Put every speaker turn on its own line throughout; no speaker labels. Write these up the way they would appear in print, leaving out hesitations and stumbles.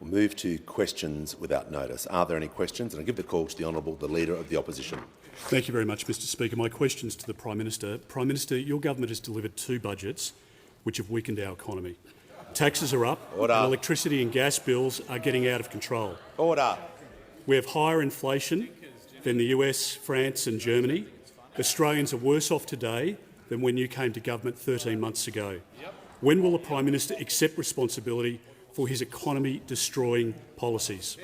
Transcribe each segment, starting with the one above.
We'll move to questions without notice. Are there any questions? And I give the call to the Honourable, the Leader of the Opposition.
Thank you very much, Mr Speaker. My question is to the Prime Minister. Prime Minister, your government has delivered 2 budgets which have weakened our economy. Taxes are up, and electricity and gas bills are getting out of control.
Order.
We have higher inflation than the US, France and Germany. Australians are worse off today than when you came to government 13 months ago. When will the Prime Minister accept responsibility for his economy-destroying policies?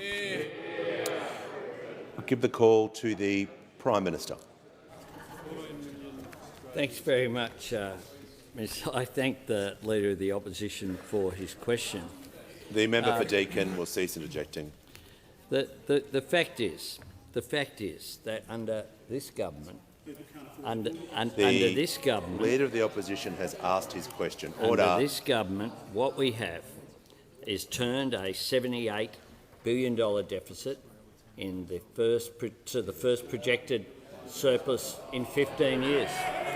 I'll give the call to the Prime Minister.
Thanks very much, I thank the Leader of the Opposition for his question.
The member for Deakin will cease interjecting.
The fact is that under this government,
Leader of the Opposition has asked his question. Order.
Under this government, what we have is turned a $78 billion deficit to the first projected surplus in 15 years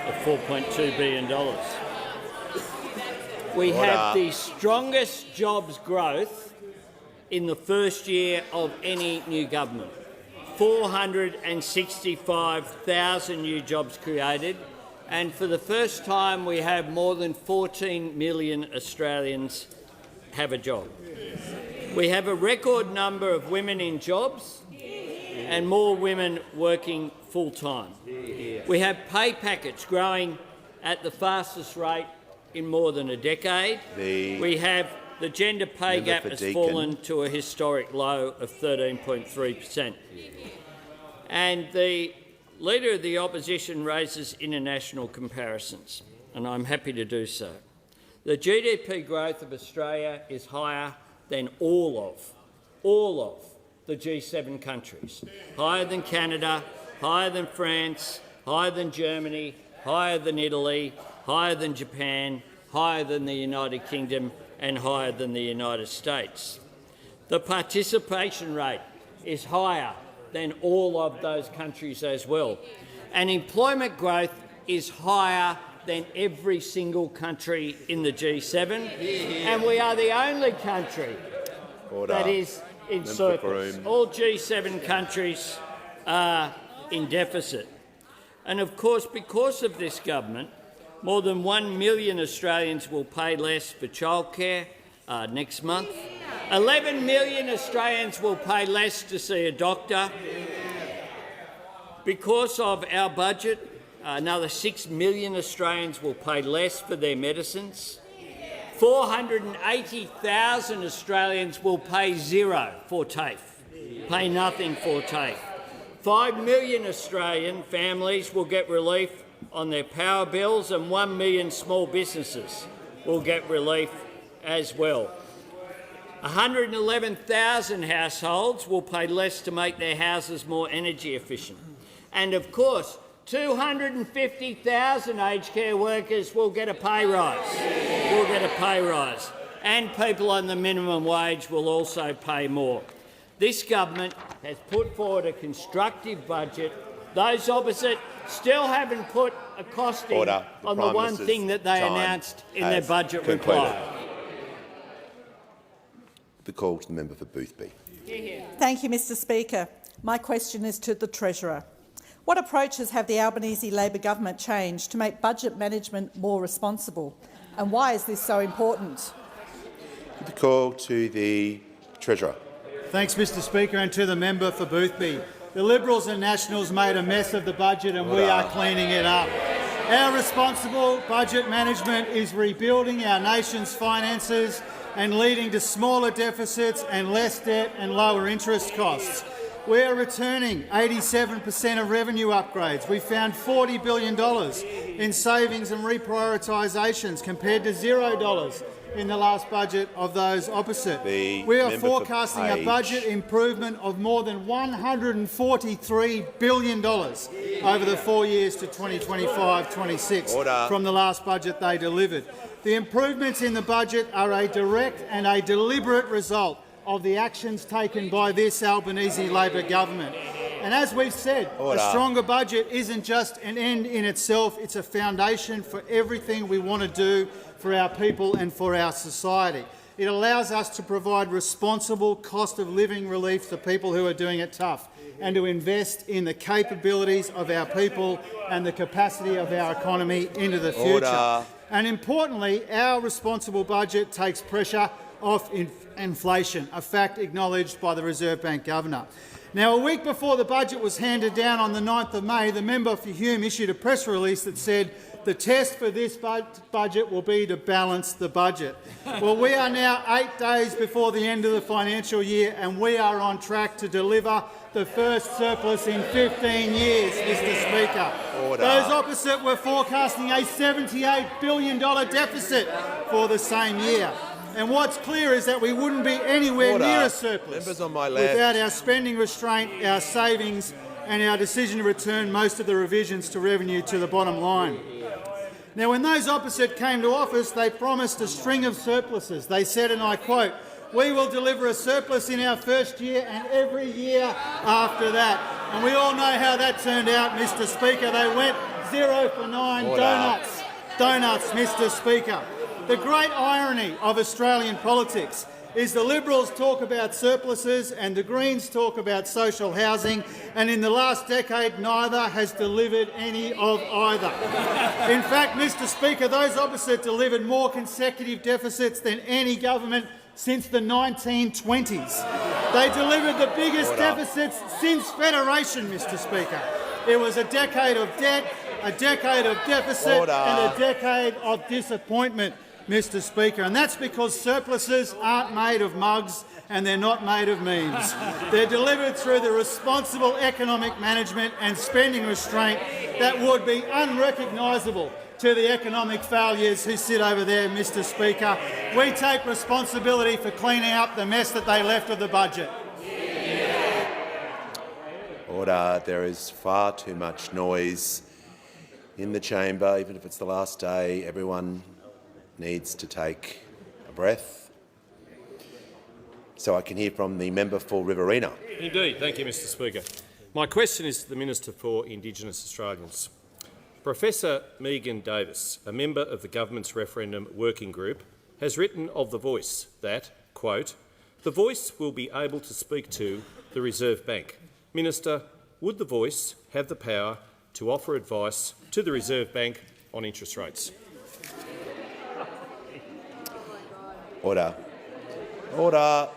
of $4.2 billion. We have the strongest jobs growth in the first year of any new government. 465,000 new jobs created, and for the first time we have more than 14 million Australians have a job. We have a record number of women in jobs and more women working full-time. We have pay packets growing at the fastest rate in more than a decade. We have the gender pay gap has fallen to a historic low of 13.3%. And the Leader of the Opposition raises international comparisons, and I'm happy to do so. The GDP growth of Australia is higher than all of the G7 countries, higher than Canada, higher than France, higher than Germany, higher than Italy, higher than Japan, higher than the United Kingdom and higher than the United States. The participation rate is higher than all of those countries as well. And employment growth is higher than every single country in the G7. And we are the only country that is in surplus. All G7 countries are in deficit. And of course, because of this government, more than 1 million Australians will pay less for childcare next month. 11 million Australians will pay less to see a doctor. Because of our budget, another 6 million Australians will pay less for their medicines. 480,000 Australians will pay zero for TAFE, pay nothing for TAFE. 5 million Australian families will get relief on their power bills, and 1 million small businesses will get relief as well. 111,000 households will pay less to make their houses more energy efficient. And of course, 250,000 aged care workers will get a pay rise. And people on the minimum wage will also pay more. This government has put forward a constructive budget. Those opposite still haven't put a costing on the one thing that they announced in their budget reply.
The call to the member for Boothby.
Thank you, Mr Speaker. My question is to the Treasurer. What approaches have the Albanese Labor government changed to make budget management more responsible? And why is this so important?
The call to the Treasurer.
Thanks, Mr Speaker, and to the member for Boothby. The Liberals and Nationals made a mess of the budget and we are cleaning it up. Our responsible budget management is rebuilding our nation's finances and leading to smaller deficits and less debt and lower interest costs. We are returning 87% of revenue upgrades. We found $40 billion in savings and reprioritisations compared to $0 in the last budget of those opposite. We are forecasting a budget improvement of more than $143 billion over the 4 years to 2025-26 from the last budget they delivered. The improvements in the budget are a direct and a deliberate result of the actions taken by this Albanese Labor government. And as we've said, a stronger budget isn't just an end in itself, it's a foundation for everything we want to do for our people and for our society. It allows us to provide responsible cost of living relief to people who are doing it tough and to invest in the capabilities of our people and the capacity of our economy into the future.
Order.
And importantly, our responsible budget takes pressure off inflation, a fact acknowledged by the Reserve Bank Governor. Now, a week before the budget was handed down on the 9th of May, the member for Hume issued a press release that said the test for this budget will be to balance the budget. Well, we are now 8 days before the end of the financial year and we are on track to deliver the first surplus in 15 years, Mr Speaker.
Order.
Those opposite were forecasting a $78 billion deficit for the same year. And what's clear is that we wouldn't be anywhere
Order.
near a surplus
Members on my left.
without our spending restraint, our savings and our decision to return most of the revisions to revenue to the bottom line. Now, when those opposite came to office, they promised a string of surpluses. They said, and I quote, "We will deliver a surplus in our first year and every year after that." And we all know how that turned out, Mr Speaker. They went 0 for 9
Order.
donuts, Mr Speaker. The great irony of Australian politics is the Liberals talk about surpluses and the Greens talk about social housing, and in the last decade neither has delivered any of either. In fact, Mr Speaker, those opposite delivered more consecutive deficits than any government since the 1920s. They delivered the biggest deficits since Federation, Mr Speaker. It was a decade of debt, a decade of deficit and a decade of disappointment, Mr Speaker, and that's because surpluses aren't made of mugs and they're not made of memes. They're delivered through the responsible economic management and spending restraint that would be unrecognisable to the economic failures who sit over there, Mr Speaker. We take responsibility for cleaning up the mess that they left of the budget.
Order. There is far too much noise in the chamber. Even if it's the last day, everyone needs to take a breath. So I can hear from the member for Riverina.
Indeed. Thank you, Mr Speaker. My question is to the Minister for Indigenous Australians. Professor Megan Davis, a member of the government's referendum working group, has written of The Voice that, quote, "The Voice will be able to speak to the Reserve Bank." Minister, would The Voice have the power to offer advice to the Reserve Bank on interest rates?
Order. Order.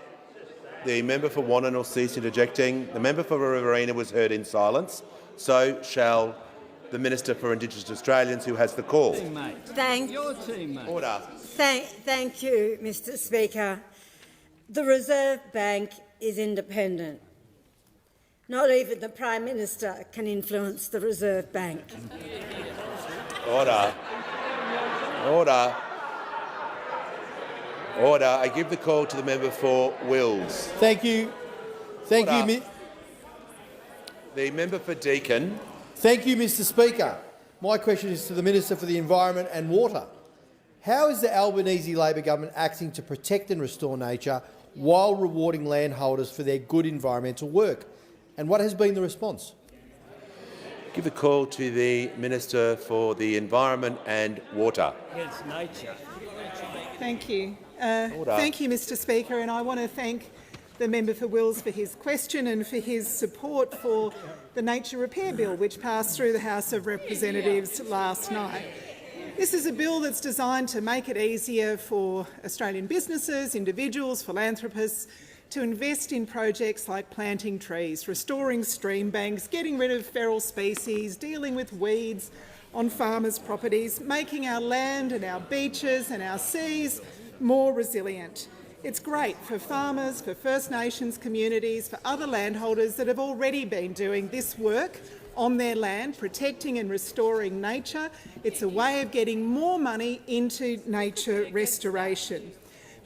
The member for Wannon will cease interjecting. The member for Riverina was heard in silence. So shall the Minister for Indigenous Australians, who has the call.
Thank
Order.
Thank you, Mr Speaker. The Reserve Bank is independent. Not even the Prime Minister can influence the Reserve Bank.
Order. Order. Order. I give the call to the member for Wills.
Thank you. Thank
Order.
you.
The member for Deakin.
Thank you, Mr Speaker. My question is to the Minister for the Environment and Water. How is the Albanese Labor government acting to protect and restore nature while rewarding landholders for their good environmental work? And what has been the response?
Give the call to the Minister for the Environment and Water.
It's nature.
Thank you. Thank you, Mr Speaker, and I want to thank the member for Wills for his question and for his support for the Nature Repair Bill, which passed through the House of Representatives last night. This is a bill that's designed to make it easier for Australian businesses, individuals, philanthropists to invest in projects like planting trees, restoring stream banks, getting rid of feral species, dealing with weeds on farmers' properties, making our land and our beaches and our seas more resilient. It's great for farmers, for First Nations communities, for other landholders that have already been doing this work on their land, protecting and restoring nature. It's a way of getting more money into nature restoration.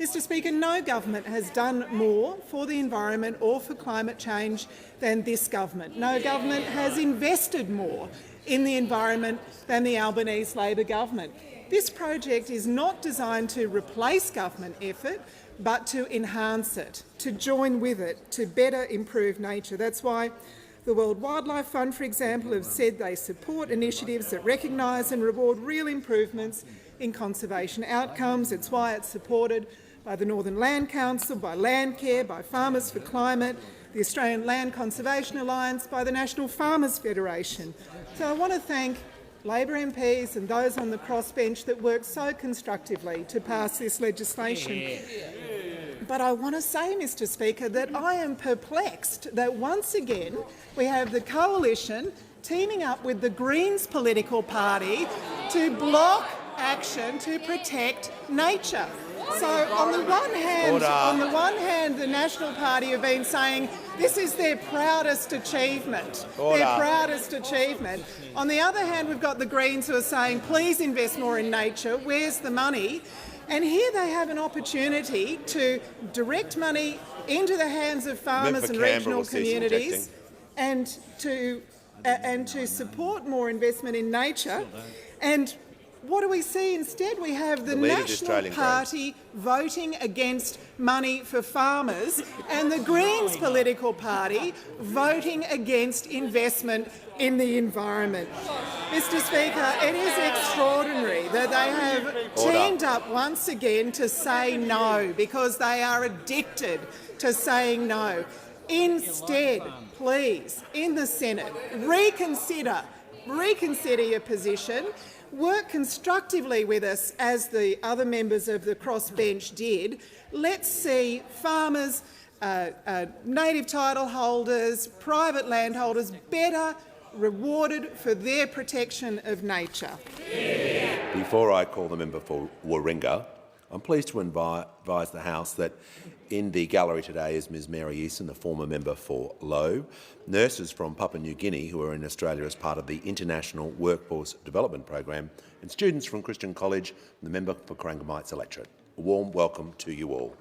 Mr Speaker, no government has done more for the environment or for climate change than this government. No government has invested more in the environment than the Albanese Labor government. This project is not designed to replace government effort, but to enhance it, to join with it, to better improve nature. That's why the World Wildlife Fund, for example, have said they support initiatives that recognise and reward real improvements in conservation outcomes. It's why it's supported by the Northern Land Council, by Landcare, by Farmers for Climate, the Australian Land Conservation Alliance, by the National Farmers Federation. So I want to thank Labor MPs and those on the crossbench that worked so constructively to pass this legislation. But I want to say, Mr Speaker, that I am perplexed that once again we have the coalition teaming up with the Greens political party to block action to protect nature. So on the one hand, the National Party have been saying this is their proudest achievement. Their proudest achievement. On the other hand, we've got the Greens who are saying, please invest more in nature. Where's the money? And here they have an opportunity to direct money into the hands of farmers and regional communities, and to support more investment in nature. And what do we see instead? We have the National Party voting against money for farmers and the Greens political party voting against investment in the environment. Mr Speaker, it is extraordinary that they have teamed up once again to say no, because they are addicted to saying no. Instead, please, in the Senate, reconsider your position. Work constructively with us, as the other members of the crossbench did. Let's see farmers, native title holders, private landholders better rewarded for their protection of nature.
Before I call the member for Warringah, I'm pleased to advise the House that in the gallery today is Ms Mary Eason, the former member for Lowe, nurses from Papua New Guinea who are in Australia as part of the International Workforce Development Program, and students from Christian College, the member for Corangamite's electorate. A warm welcome to you all.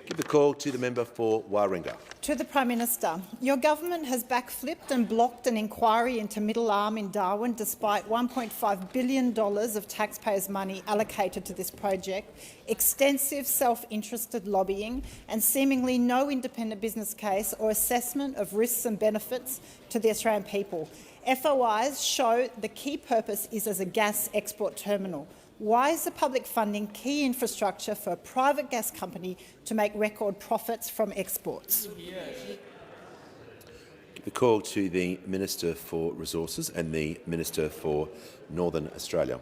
Give the call to the member for Warringah.
To the Prime Minister. Your government has backflipped and blocked an inquiry into Middle Arm in Darwin despite $1.5 billion of taxpayers' money allocated to this project, extensive self-interested lobbying and seemingly no independent business case or assessment of risks and benefits to the Australian people. FOIs show the key purpose is as a gas export terminal. Why is the public funding key infrastructure for a private gas company to make record profits from exports?
Give the call to the Minister for Resources and the Minister for Northern Australia.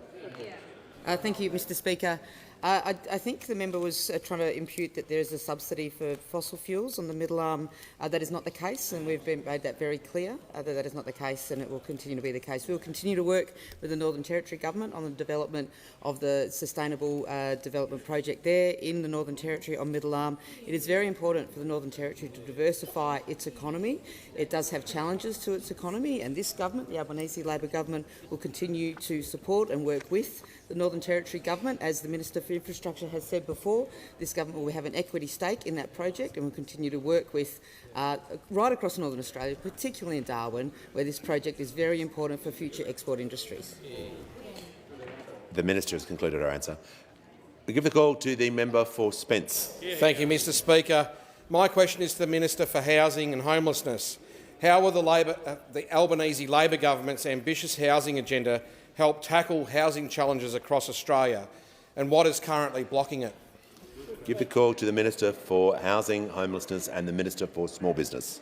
Thank you, Mr Speaker. I think the member was trying to impute that there is a subsidy for fossil fuels on the Middle Arm. That is not the case, and we've made that very clear that is not the case, and it will continue to be the case. We will continue to work with the Northern Territory Government on the development of the Sustainable Development Project there in the Northern Territory on Middle Arm. It is very important for the Northern Territory to diversify its economy. It does have challenges to its economy, and this government, the Albanese Labor government, will continue to support and work with the Northern Territory Government. As the Minister for Infrastructure has said before, this government will have an equity stake in that project and will continue to work with right across Northern Australia, particularly in Darwin, where this project is very important for future export industries.
The Minister has concluded her answer. We give the call to the member for Spence.
Thank you, Mr Speaker. My question is to the Minister for Housing and Homelessness. How will the Albanese Labor government's ambitious housing agenda help tackle housing challenges across Australia, and what is currently blocking it?
Give the call to the Minister for Housing, Homelessness and the Minister for Small Business.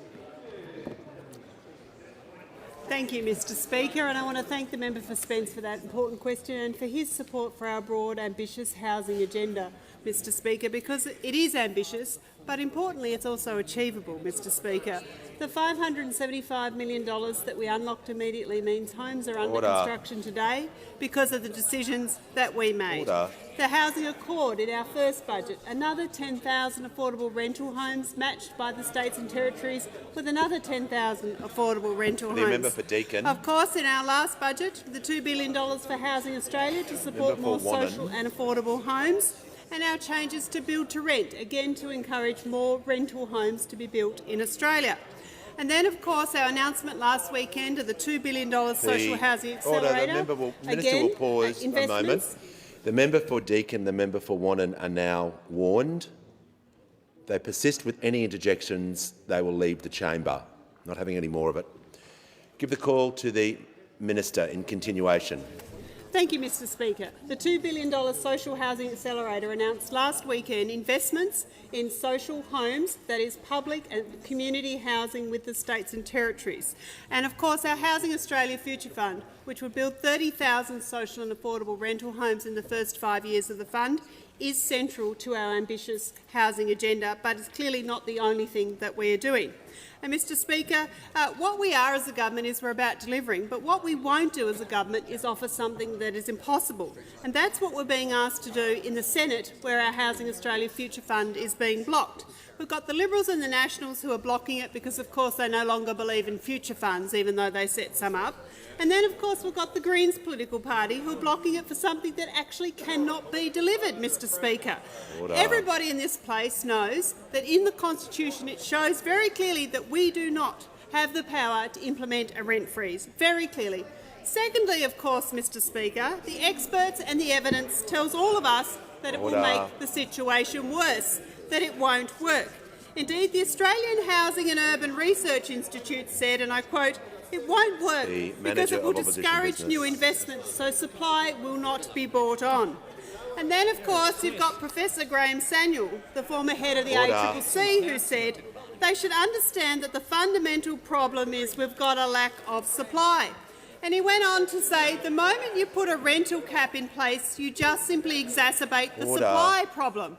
Thank you, Mr Speaker, and I want to thank the member for Spence for that important question and for his support for our broad, ambitious housing agenda, Mr Speaker, because it is ambitious, but importantly it's also achievable, Mr Speaker. The $575 million that we unlocked immediately means homes are under construction today because of the decisions that we made. The Housing Accord in our first budget, another 10,000 affordable rental homes matched by the states and territories with another 10,000 affordable rental homes.
The member for Deakin.
Of course, in our last budget, the $2 billion for Housing Australia to support more social and affordable homes, and our changes to build to rent, again to encourage more rental homes to be built in Australia. And then, of course, our announcement last weekend of the $2 billion Social Housing Accelerator.
The Minister will pause a moment. The member for Deakin, the member for Wannon are now warned. If they persist with any interjections, they will leave the chamber. Not having any more of it. Give the call to the Minister in continuation.
Thank you, Mr Speaker. The $2 billion Social Housing Accelerator announced last weekend investments in social homes, that is public and community housing with the states and territories. And of course our Housing Australia Future Fund, which will build 30,000 social and affordable rental homes in the first 5 years of the fund, is central to our ambitious housing agenda, but it's clearly not the only thing that we are doing. And Mr Speaker, what we are as a government is we're about delivering, but what we won't do as a government is offer something that is impossible. And that's what we're being asked to do in the Senate, where our Housing Australia Future Fund is being blocked. We've got the Liberals and the Nationals who are blocking it because, of course, they no longer believe in future funds, even though they set some up. And then, of course, we've got the Greens political party who are blocking it for something that actually cannot be delivered, Mr Speaker. Everybody in this place knows that in the Constitution it shows very clearly that we do not have the power to implement a rent freeze, very clearly. Secondly, of course, Mr Speaker, the experts and the evidence tells all of us that it will make the situation worse, that it won't work. Indeed, the Australian Housing and Urban Research Institute said, and I quote, "It won't work because it will discourage new investments, so supply will not be brought on." And then, of course, you've got Professor Graham Samuel, the former head of the ACCC, who said they should understand that the fundamental problem is we've got a lack of supply. And he went on to say, the moment you put a rental cap in place, you just simply exacerbate the supply problem.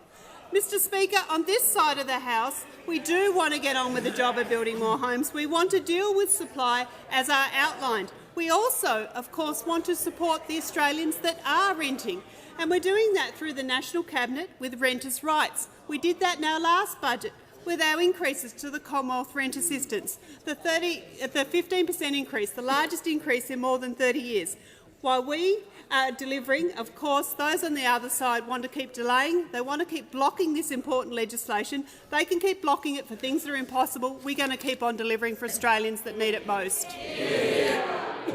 Mr Speaker, on this side of the House, we do want to get on with the job of building more homes. We want to deal with supply as I outlined. We also, of course, want to support the Australians that are renting, and we're doing that through the National Cabinet with renters' rights. We did that in our last budget with our increases to the Commonwealth Rent Assistance, the 15% increase, the largest increase in more than 30 years. While we are delivering, of course, those on the other side want to keep delaying. They want to keep blocking this important legislation. They can keep blocking it for things that are impossible. We're going to keep on delivering for Australians that need it most.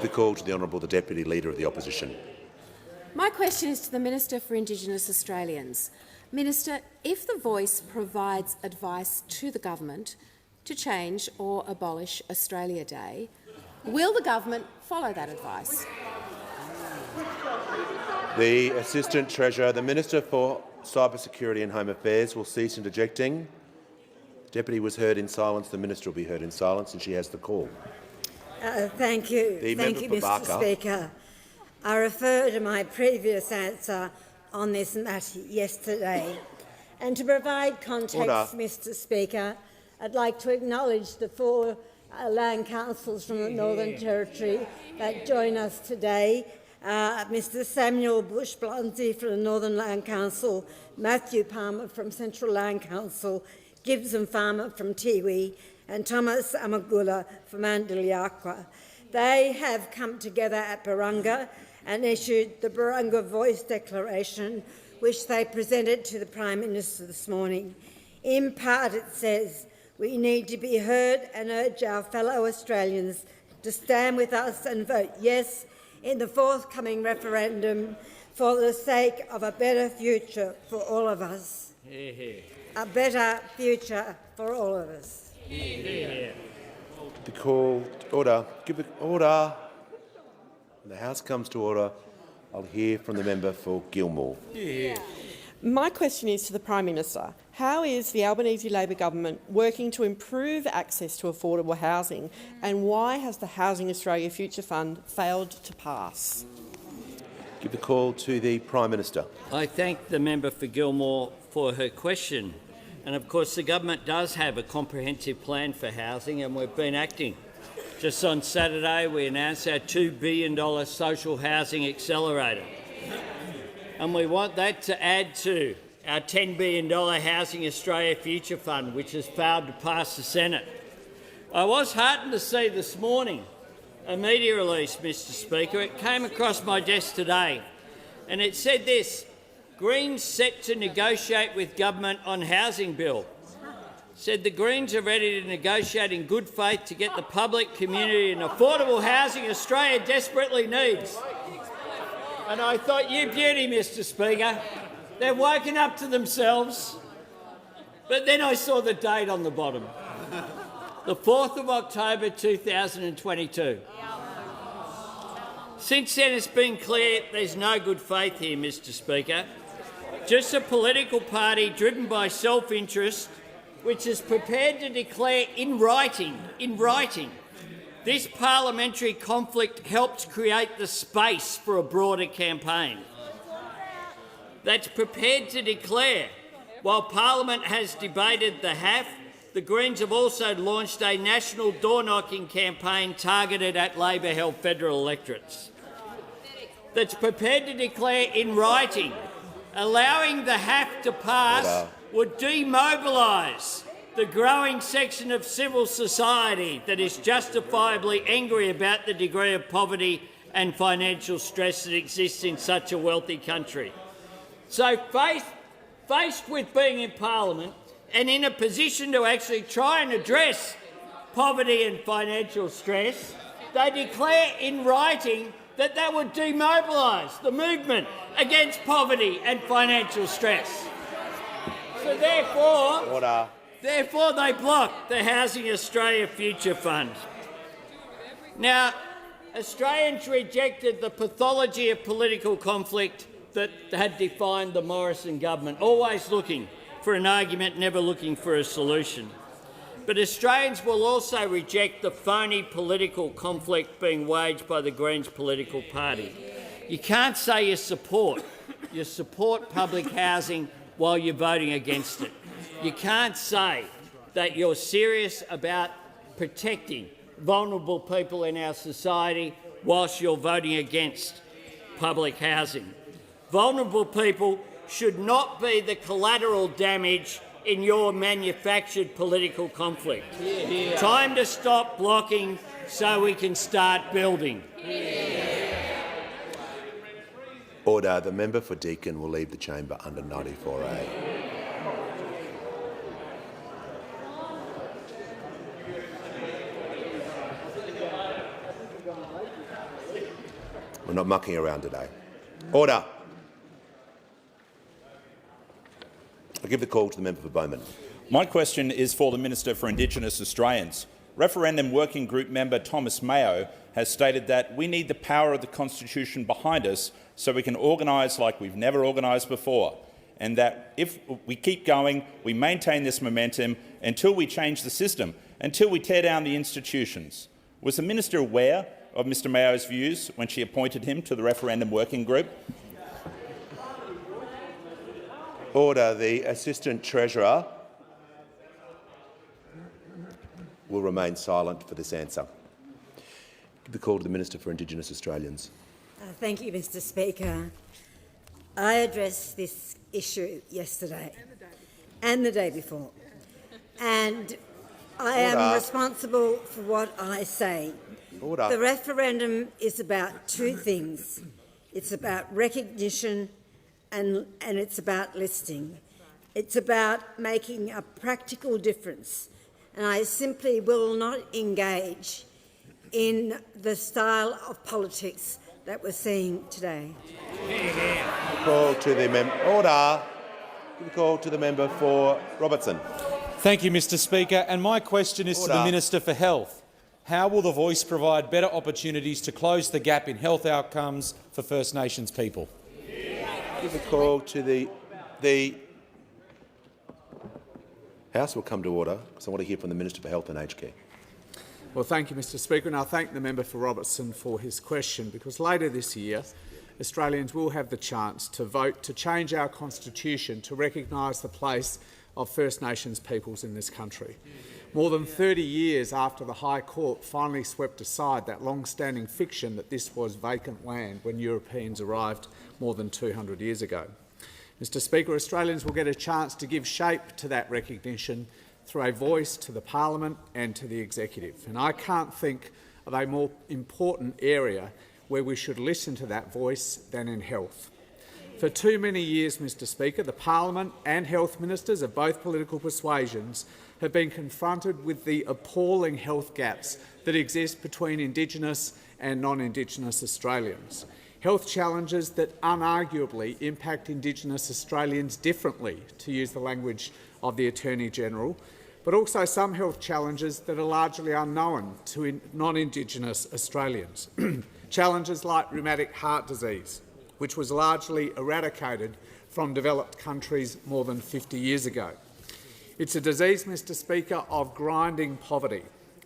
The call to the Honourable the Deputy Leader of the Opposition.
My question is to the Minister for Indigenous Australians. Minister, if The Voice provides advice to the government to change or abolish Australia Day, will the government follow that advice?
The Assistant Treasurer, the Minister for Cybersecurity and Home Affairs, will cease interjecting. The Deputy was heard in silence. The Minister will be heard in silence, and she has the call.
Thank you.
Thank you,
Mr Speaker. I refer to my previous answer on this matter yesterday. And to provide context, Mr Speaker, I'd like to acknowledge the 4 land councils from the Northern Territory that join us today. Mr Samuel Bush-Blonsey from the Northern Land Council, Matthew Palmer from Central Land Council, Gibson Farmer from Tiwi and Thomas Amagula from Andaliakwa. They have come together at Barunga and issued the Barunga Voice Declaration, which they presented to the Prime Minister this morning. In part it says, we need to be heard and urge our fellow Australians to stand with us and vote yes in the forthcoming referendum for the sake of a better future for all of us. A better future for all of us.
The call to order. Give the order. When the House comes to order, I'll hear from the member for Gilmore.
My question is to the Prime Minister. How is the Albanese Labor government working to improve access to affordable housing, and why has the Housing Australia Future Fund failed to pass?
Give the call to the Prime Minister.
I thank the member for Gilmore for her question. And of course the government does have a comprehensive plan for housing, and we've been acting. Just on Saturday we announced our $2 billion social housing accelerator. And we want that to add to our $10 billion Housing Australia Future Fund, which has failed to pass the Senate. I was heartened to see this morning a media release, Mr Speaker. It came across my desk today, and it said this: Greens set to negotiate with government on housing bill. Said the Greens are ready to negotiate in good faith to get the public, community and affordable housing Australia desperately needs. And I thought, you beauty, Mr Speaker. They've woken up to themselves. But then I saw the date on the bottom. The 4th of October 2022. Since then, it's been clear there's no good faith here, Mr Speaker. Just a political party driven by self-interest, which is prepared to declare in writing, this parliamentary conflict helped create the space for a broader campaign. That's prepared to declare, while Parliament has debated the HAF, the Greens have also launched a national door-knocking campaign targeted at Labor-held federal electorates. That's prepared to declare in writing, allowing the HAF to pass would demobilise the growing section of civil society that is justifiably angry about the degree of poverty and financial stress that exists in such a wealthy country. So faced with being in Parliament and in a position to actually try and address poverty and financial stress, they declare in writing that would demobilise the movement against poverty and financial stress. So therefore they block the Housing Australia Future Fund. Now, Australians rejected the pathology of political conflict that had defined the Morrison government, always looking for an argument, never looking for a solution. But Australians will also reject the phony political conflict being waged by the Greens political party. You can't say you support public housing while you're voting against it. You can't say that you're serious about protecting vulnerable people in our society whilst you're voting against public housing. Vulnerable people should not be the collateral damage in your manufactured political conflict. Time to stop blocking so we can start building.
Order. The member for Deakin will leave the chamber under 94A. We're not mucking around today. Order. I give the call to the member for Bowman.
My question is for the Minister for Indigenous Australians. Referendum Working Group member Thomas Mayo has stated that we need the power of the Constitution behind us so we can organise like we've never organised before, and that if we keep going, we maintain this momentum until we change the system, until we tear down the institutions. Was the minister aware of Mr Mayo's views when she appointed him to the Referendum Working Group?
Order. The Assistant Treasurer will remain silent for this answer. Give the call to the Minister for Indigenous Australians.
Thank you, Mr Speaker. I addressed this issue yesterday and the day before, and I am responsible for what I say.
Order.
The referendum is about two things. It's about recognition and it's about listening. It's about making a practical difference, and I simply will not engage in the style of politics that we're seeing today.
Call to the order. Give the call to the member for Robertson.
Thank you, Mr Speaker. And my question is to the Minister for Health. How will the Voice provide better opportunities to close the gap in health outcomes for First Nations people?
Give the call to the House will come to order because I want to hear from the Minister for Health and Aged Care.
Well, thank you, Mr Speaker, and I thank the member for Robertson for his question, because later this year Australians will have the chance to vote to change our constitution to recognise the place of First Nations peoples in this country. More than 30 years after the High Court finally swept aside that long-standing fiction that this was vacant land when Europeans arrived more than 200 years ago. Mr Speaker, Australians will get a chance to give shape to that recognition through a voice to the Parliament and to the Executive. And I can't think of a more important area where we should listen to that voice than in health. For too many years, Mr Speaker, the Parliament and health ministers of both political persuasions have been confronted with the appalling health gaps that exist between Indigenous and non-Indigenous Australians. Health challenges that unarguably impact Indigenous Australians differently, to use the language of the Attorney-General, but also some health challenges that are largely unknown to non-Indigenous Australians. Challenges like rheumatic heart disease, which was largely eradicated from developed countries more than 50 years ago. It's a disease, Mr Speaker, of grinding poverty.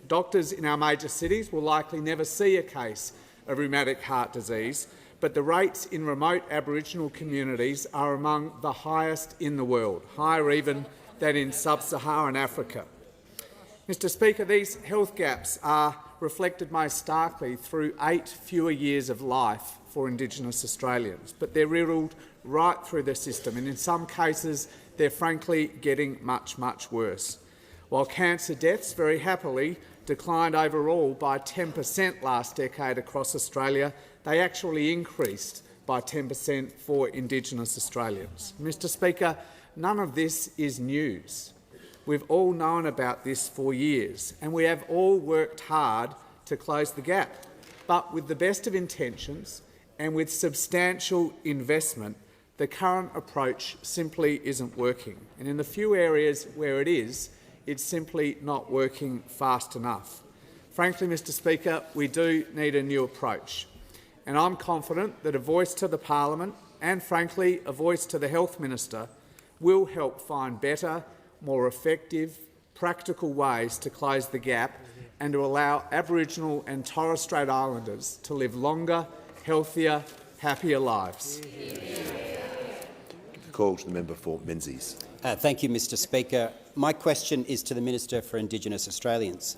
Doctors in our major cities will likely never see a case of rheumatic heart disease, but the rates in remote Aboriginal communities are among the highest in the world, higher even than in sub-Saharan Africa. Mr Speaker, these health gaps are reflected most starkly through 8 fewer years of life for Indigenous Australians, but they're riddled right through the system, and in some cases they're frankly getting much, much worse. While cancer deaths very happily declined overall by 10% last decade across Australia, they actually increased by 10% for Indigenous Australians. Mr Speaker, none of this is news. We've all known about this for years, and we have all worked hard to close the gap. But with the best of intentions and with substantial investment, the current approach simply isn't working. And in the few areas where it is, it's simply not working fast enough. Frankly, Mr Speaker, we do need a new approach. And I'm confident that a voice to the Parliament and, frankly, a voice to the Health Minister will help find better, more effective, practical ways to close the gap and to allow Aboriginal and Torres Strait Islanders to live longer, healthier, happier lives.
Call to the member for Menzies.
Thank you, Mr Speaker. My question is to the Minister for Indigenous Australians.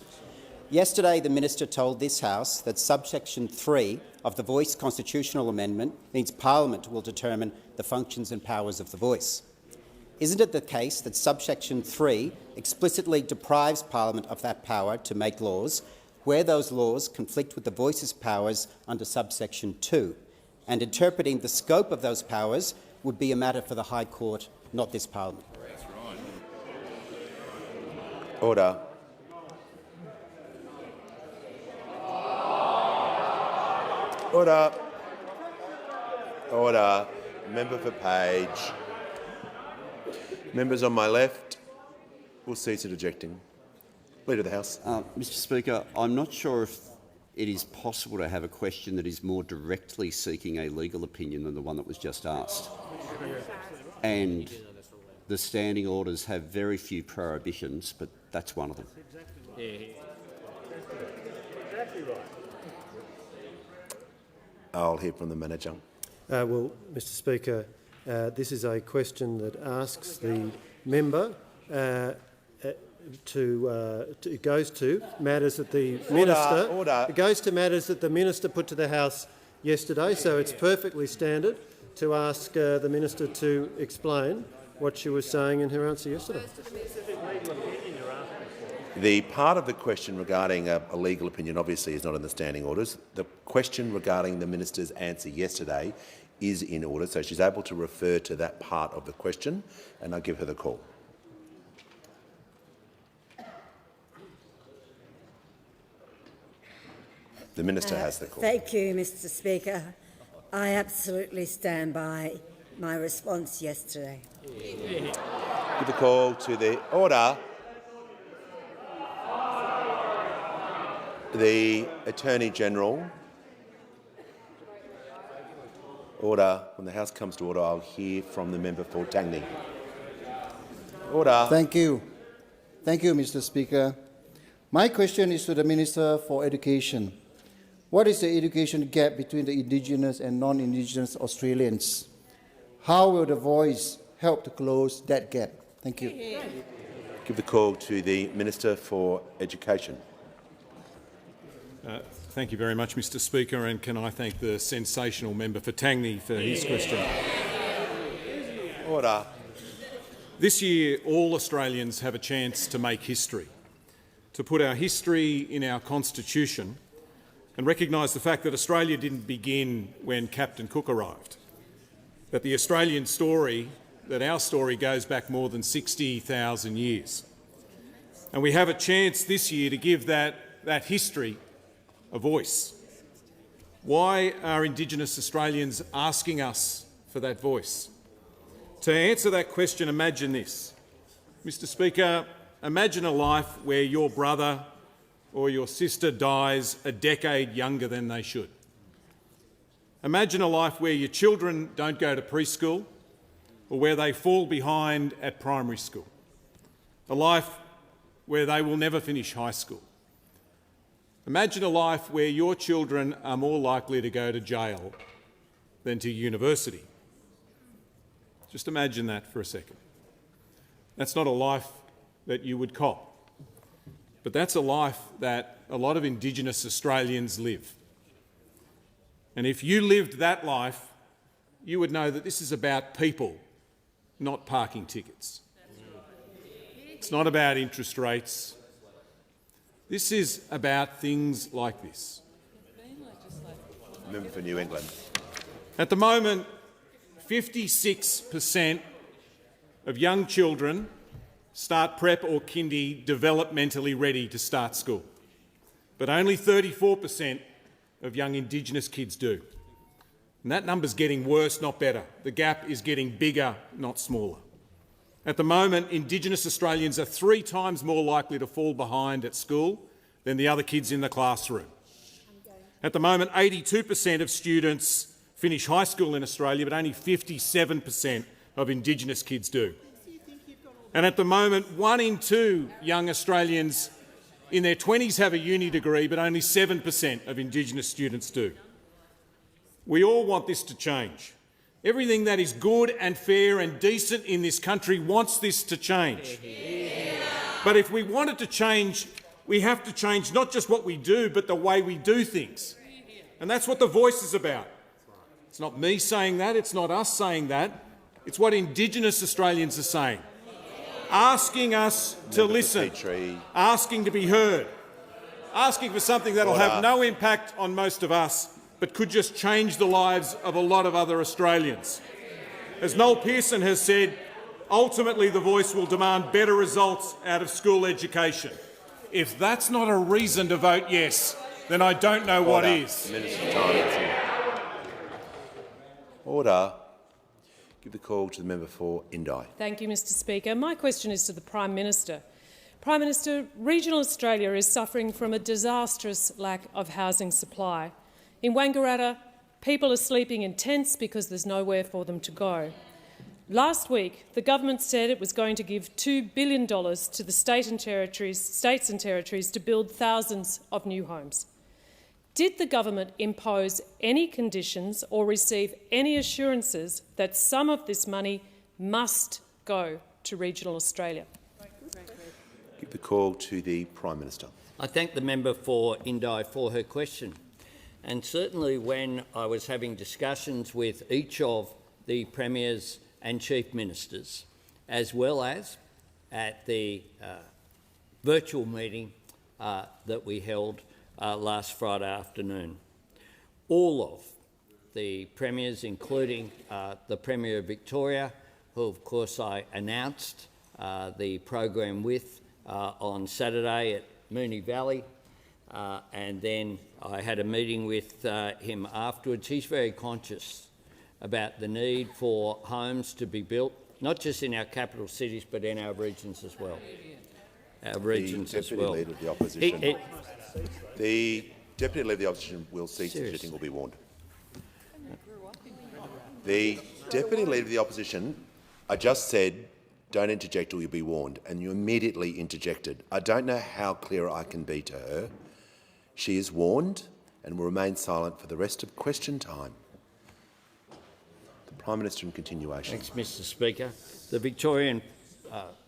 Yesterday, the Minister told this House that subsection 3 of the Voice constitutional amendment means Parliament will determine the functions and powers of the Voice. Isn't it the case that subsection 3 explicitly deprives Parliament of that power to make laws where those laws conflict with the Voice's powers under subsection 2, and interpreting the scope of those powers would be a matter for the High Court, not this Parliament?
Order. Order. Order. Member for Page. Members on my left will cease interjecting. Leader of the House.
Mr Speaker, I'm not sure if it is possible to have a question that is more directly seeking a legal opinion than the one that was just asked. And the standing orders have very few prohibitions, but that's one of them.
I'll hear from the manager.
Well, Mr Speaker, this is a question that asks the member it goes to matters that the minister.
Order.
It goes to matters that the minister put to the House yesterday, so it's perfectly standard to ask the minister to explain what she was saying in her answer yesterday.
The part of the question regarding a legal opinion obviously is not in the standing orders. The question regarding the minister's answer yesterday is in order, so she's able to refer to that part of the question, and I'll give her the call. The minister has the call.
Thank you, Mr Speaker. I absolutely stand by my response yesterday.
Give the call to the order. The Attorney-General. Order. When the House comes to order, I'll hear from the member for Tangney. Order.
Thank you. Thank you, Mr Speaker. My question is to the Minister for Education. What is the education gap between the Indigenous and non-Indigenous Australians? How will the Voice help to close that gap? Thank you.
Give the call to the Minister for Education.
Thank you very much, Mr Speaker, and can I thank the sensational member for Tangney for his question.
Order.
This year, all Australians have a chance to make history, to put our history in our Constitution and recognise the fact that Australia didn't begin when Captain Cook arrived, that the Australian story, that our story goes back more than 60,000 years. And we have a chance this year to give that history a voice. Why are Indigenous Australians asking us for that voice? To answer that question, imagine this. Mr Speaker, imagine a life where your brother or your sister dies a decade younger than they should. Imagine a life where your children don't go to preschool or where they fall behind at primary school. A life where they will never finish high school. Imagine a life where your children are more likely to go to jail than to university. Just imagine that for a second. That's not a life that you would cop, but that's a life that a lot of Indigenous Australians live. And if you lived that life, you would know that this is about people, not parking tickets. It's not about interest rates. This is about things like this.
Member for New England.
At the moment, 56% of young children start prep or kindy developmentally ready to start school, but only 34% of young Indigenous kids do. And that number's getting worse, not better. The gap is getting bigger, not smaller. At the moment, Indigenous Australians are 3 times more likely to fall behind at school than the other kids in the classroom. At the moment, 82% of students finish high school in Australia, but only 57% of Indigenous kids do. And at the moment, 1 in 2 young Australians in their 20s have a uni degree, but only 7% of Indigenous students do. We all want this to change. Everything that is good and fair and decent in this country wants this to change. But if we want it to change, we have to change not just what we do, but the way we do things. And that's what The Voice is about. It's not me saying that, it's not us saying that, it's what Indigenous Australians are saying. Asking us to listen, asking to be heard, asking for something that will have no impact on most of us, but could just change the lives of a lot of other Australians. As Noel Pearson has said, ultimately The Voice will demand better results out of school education. If that's not a reason to vote yes, then I don't know what is.
Order. Give the call to the member for Indi.
Thank you, Mr Speaker. My question is to the Prime Minister. Prime Minister, regional Australia is suffering from a disastrous lack of housing supply. In Wangaratta, people are sleeping in tents because there's nowhere for them to go. Last week, the government said it was going to give $2 billion to the states and territories to build thousands of new homes. Did the government impose any conditions or receive any assurances that some of this money must go to regional Australia?
Give the call to the Prime Minister.
I thank the member for Indi for her question. And certainly when I was having discussions with each of the premiers and chief ministers, as well as at the virtual meeting that we held last Friday afternoon, all of the premiers, including the Premier of Victoria, who of course I announced the program with on Saturday at Moonee Valley, and then I had a meeting with him afterwards. He's very conscious about the need for homes to be built, not just in our capital cities, but in our regions as well. Our regions as well.
Leader of the Opposition. The Deputy Leader of the Opposition, Will cease interjecting, will be warned. The Deputy Leader of the Opposition, I just said, don't interject or you'll be warned, and you immediately interjected. I don't know how clear I can be to her. She is warned and will remain silent for the rest of question time. The Prime Minister in continuation.
Thanks, Mr Speaker. The Victorian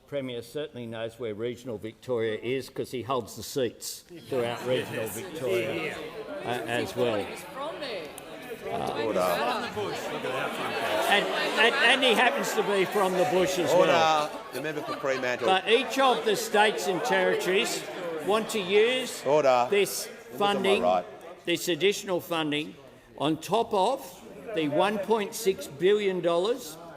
Premier certainly knows where regional Victoria is because he holds the seats throughout regional Victoria as well. And he happens to be from the bush as well.
The member for Fremantle.
But each of the states and territories want to use this funding, this additional funding, on top of the $1.6 billion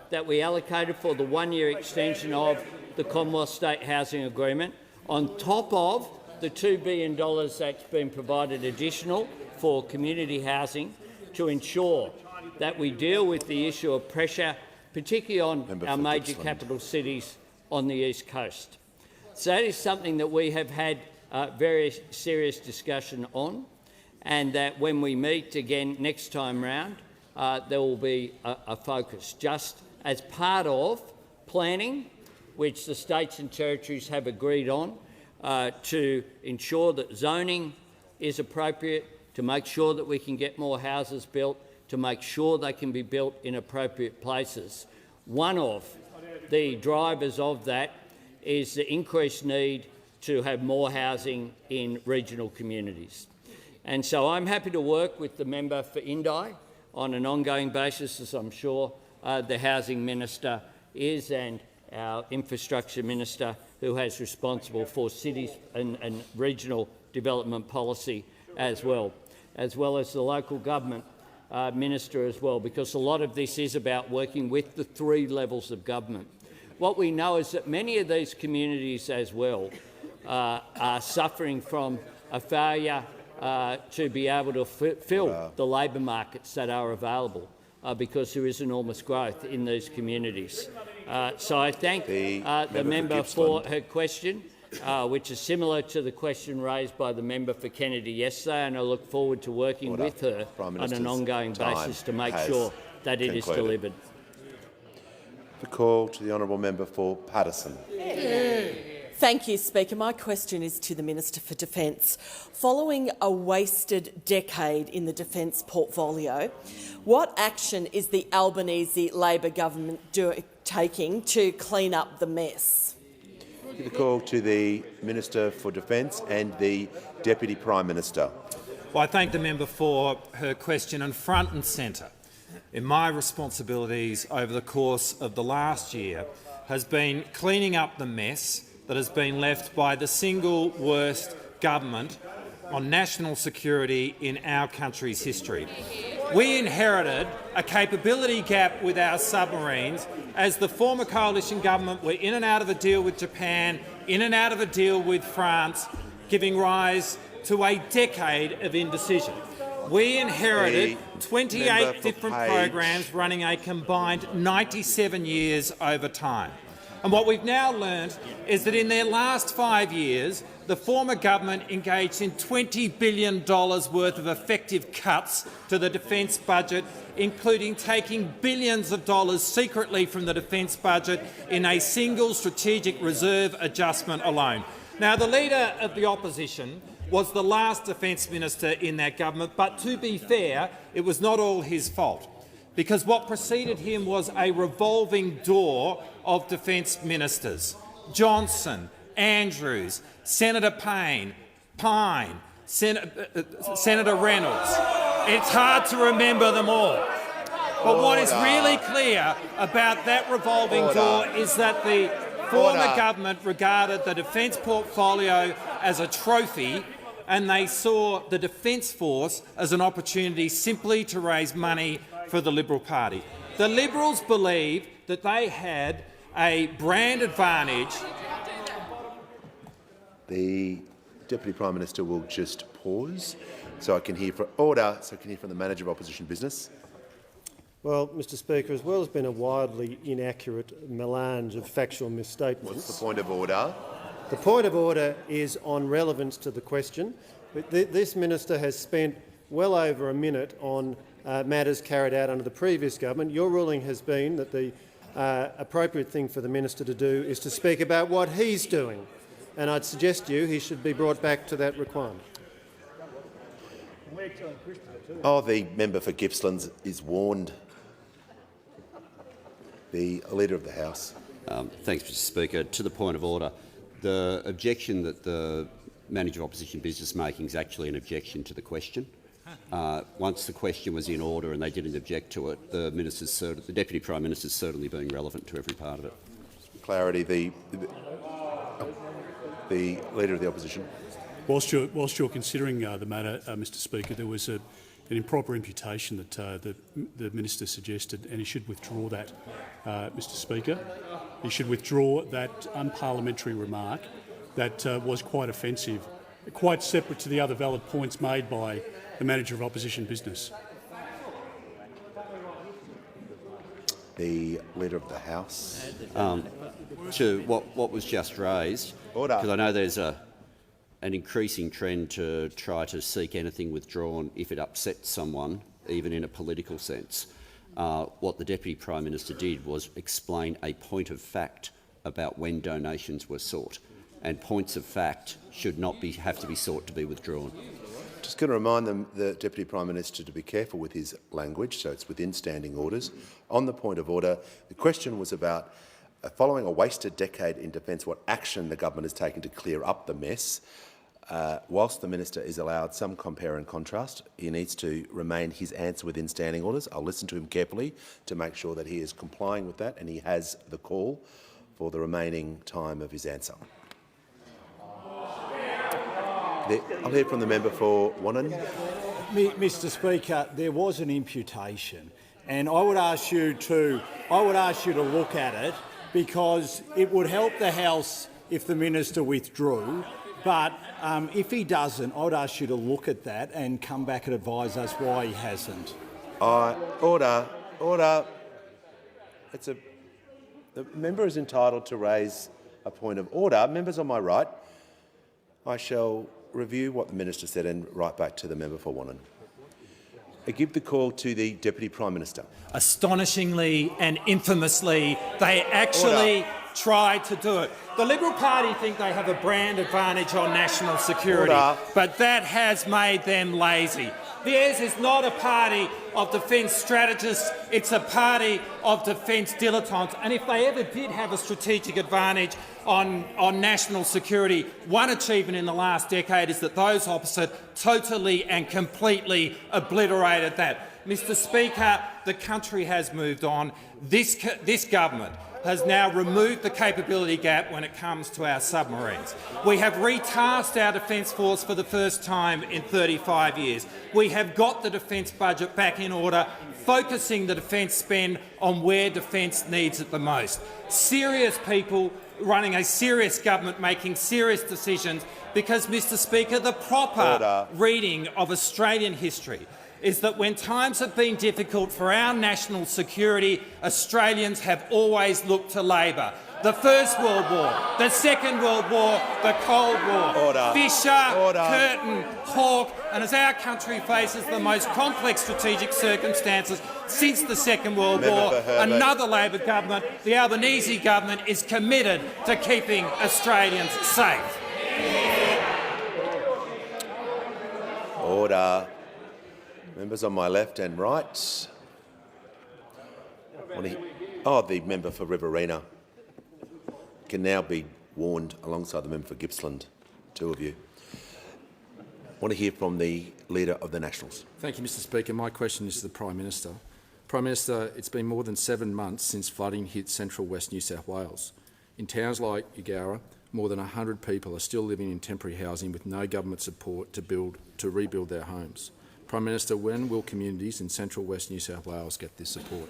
that we allocated for the one-year extension of the Commonwealth State Housing Agreement, on top of the $2 billion that's been provided additional for community housing to ensure that we deal with the issue of pressure, particularly on our major capital cities on the East Coast. So that is something that we have had very serious discussion on, and that when we meet again next time round, there will be a focus, just as part of planning, which the states and territories have agreed on, to ensure that zoning is appropriate, to make sure that we can get more houses built, to make sure they can be built in appropriate places. One of the drivers of that is the increased need to have more housing in regional communities. And so I'm happy to work with the member for Indi on an ongoing basis, as I'm sure the Housing Minister is, and our Infrastructure Minister, who has responsible for cities and regional development policy as well as the local government Minister as well, because a lot of this is about working with the 3 levels of government. What we know is that many of these communities as well are suffering from a failure to be able to fill the labour markets that are available because there is enormous growth in these communities. So I thank the member for her question, which is similar to the question raised by the member for Kennedy yesterday, and I look forward to working with her on an ongoing basis to make sure that it is delivered.
The call to the honourable member for Paterson.
Thank you, Speaker. My question is to the Minister for Defence. Following a wasted decade in the defence portfolio, what action is the Albanese Labor government taking to clean up the mess?
The call to the Minister for Defence and the Deputy Prime Minister.
Well, I thank the member for her question, and front and centre in my responsibilities over the course of the last year has been cleaning up the mess that has been left by the single worst government on national security in our country's history. We inherited a capability gap with our submarines as the former coalition government were in and out of a deal with Japan, in and out of a deal with France, giving rise to a decade of indecision. We inherited 28 different programs running a combined 97 years over time. And what we've now learned is that in their last 5 years, the former government engaged in $20 billion worth of effective cuts to the defence budget, including taking billions of dollars secretly from the defence budget in a single strategic reserve adjustment alone. Now, the Leader of the Opposition was the last Defence Minister in that government, but to be fair, it was not all his fault, because what preceded him was a revolving door of Defence Ministers. Johnson, Andrews, Senator Payne, Senator Reynolds. It's hard to remember them all. But what is really clear about that revolving door is that the former government regarded the defence portfolio as a trophy, and they saw the Defence Force as an opportunity simply to raise money for the Liberal Party. The Liberals believed that they had a brand advantage.
The Deputy Prime Minister will just pause so I can hear from the Manager of Opposition Business.
Well, Mr Speaker, as well as being a wildly inaccurate melange of factual misstatements—
What's the point of order?
The point of order is on relevance to the question. This minister has spent well over a minute on matters carried out under the previous government. Your ruling has been that the appropriate thing for the minister to do is to speak about what he's doing, and I'd suggest to you he should be brought back to that requirement.
Oh, the member for Gippsland is warned. The Leader of the House.
Thanks, Mr Speaker. To the point of order, the objection that the Manager of Opposition Business is making is actually an objection to the question. Once the question was in order and they didn't object to it, the Deputy Prime Minister is certainly being relevant to every part of it.
Clarity. The Leader of the Opposition.
Whilst you're considering the matter, Mr Speaker, there was an improper imputation that the Minister suggested, and he should withdraw that, Mr Speaker. He should withdraw that unparliamentary remark that was quite offensive, quite separate to the other valid points made by the Manager of Opposition Business.
The Leader of the House.
To what was just raised, because I know there's an increasing trend to try to seek anything withdrawn if it upsets someone even in a political sense. What the Deputy Prime Minister did was explain a point of fact about when donations were sought, and points of fact should not have to be sought to be withdrawn.
Just going to remind the Deputy Prime Minister to be careful with his language, so it's within standing orders. On the point of order, the question was about, following a wasted decade in defence, what action the government has taken to clear up the mess. Whilst the minister is allowed some compare and contrast, he needs to remain his answer within standing orders. I'll listen to him carefully to make sure that he is complying with that and he has the call for the remaining time of his answer. I'll hear from the member for Wannon.
Mr. Speaker, there was an imputation, and I would ask you to look at it, because it would help the House if the minister withdrew. But if he doesn't, I would ask you to look at that and come back and advise us why he hasn't.
Order. The member is entitled to raise a point of order. Members on my right, I shall review what the minister said and write back to the member for Wannon. I give the call to the Deputy Prime Minister.
Astonishingly and infamously, they actually tried to do it. The Liberal Party think they have a brand advantage on national security, but that has made them lazy. Theirs is not a party of defence strategists, it's a party of defence dilettantes. And if they ever did have a strategic advantage on national security, one achievement in the last decade is that those opposite totally and completely obliterated that. Mr. Speaker, the country has moved on. This government has now removed the capability gap when it comes to our submarines. We have retasked our Defence Force for the first time in 35 years. We have got the defence budget back in order, focusing the defence spend on where defence needs it the most. Serious people running a serious government, making serious decisions, because, Mr. Speaker, the proper reading of Australian history is that when times have been difficult for our national security, Australians have always looked to Labor. The First World War, the Second World War, the Cold War, Fisher, Curtin, Hawke, and as our country faces the most complex strategic circumstances since the Second World War, another Labor government, the Albanese government, is committed to keeping Australians safe.
Order. Members on my left and right. The member for Riverina can now be warned alongside the member for Gippsland, two of you. I want to hear from the Leader of the Nationals.
Thank you, Mr. Speaker. My question is to the Prime Minister. Prime Minister, it's been more than 7 months since flooding hit central West New South Wales. In towns like Eugowra, more than 100 people are still living in temporary housing with no government support to rebuild their homes. Prime Minister, when will communities in central West New South Wales get this support?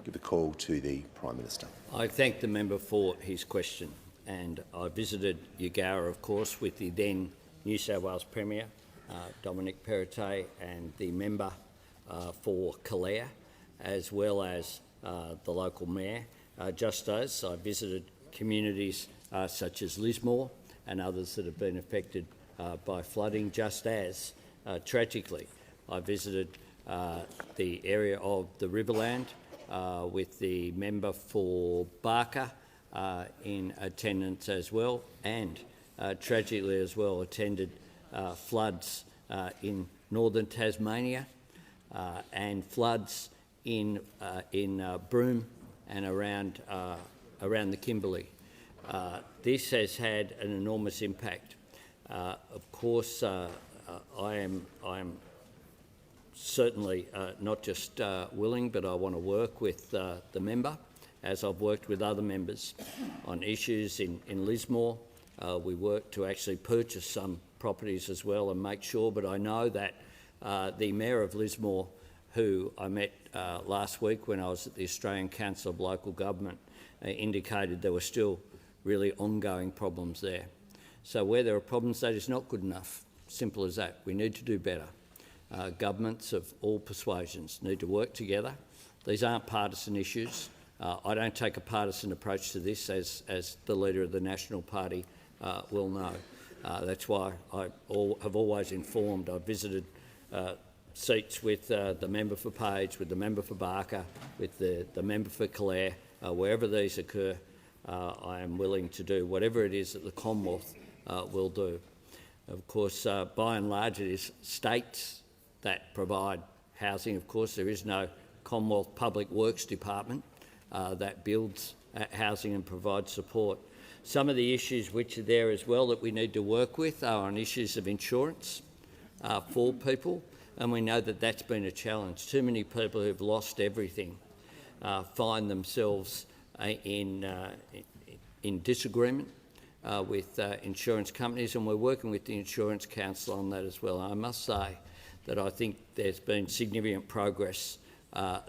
Give the call to the Prime Minister.
I thank the member for his question, and I visited Eugowra, of course, with the then New South Wales Premier, Dominic Perrottet, and the member for Calare, as well as the local mayor. Just as I visited communities such as Lismore and others that have been affected by flooding, just as, tragically, I visited the area of the Riverland with the member for Barker in attendance as well, and tragically as well attended floods in northern Tasmania and floods in Broome and around the Kimberley. This has had an enormous impact. Of course, I am certainly not just willing, but I want to work with the member, as I've worked with other members on issues in Lismore. We work to actually purchase some properties as well and make sure, but I know that the Mayor of Lismore, who I met last week when I was at the Australian Council of Local Government, indicated there were still really ongoing problems there. So where there are problems, that is not good enough. Simple as that. We need to do better. Governments of all persuasions need to work together. These aren't partisan issues. I don't take a partisan approach to this, as the Leader of the National Party will know. That's why I have always informed. I visited seats with the member for Page, with the member for Barker, with the member for Clare, wherever these occur. I am willing to do whatever it is that the Commonwealth will do. Of course, by and large, it is states that provide housing. Of course, there is no Commonwealth Public Works Department that builds housing and provides support. Some of the issues which are there as well that we need to work with are on issues of insurance for people, and we know that that's been a challenge. Too many people who've lost everything find themselves in disagreement with insurance companies, and we're working with the Insurance Council on that as well. I must say that I think there's been significant progress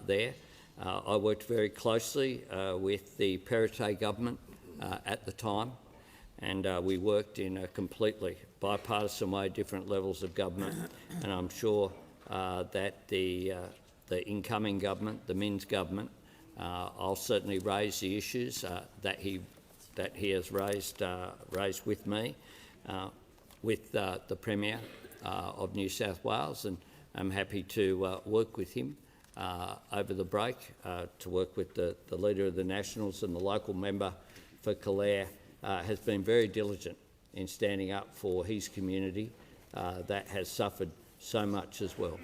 there. I worked very closely with the Perrottet government at the time, and we worked in a completely bipartisan way, different levels of government, and I'm sure that the incoming government, the Minns government, I'll certainly raise the issues that he has raised with me, with the Premier of New South Wales, and I'm happy to work with him over the break, to work with the Leader of the Nationals, and the local member for Calare has been very diligent in standing up for his community that has suffered so much as well.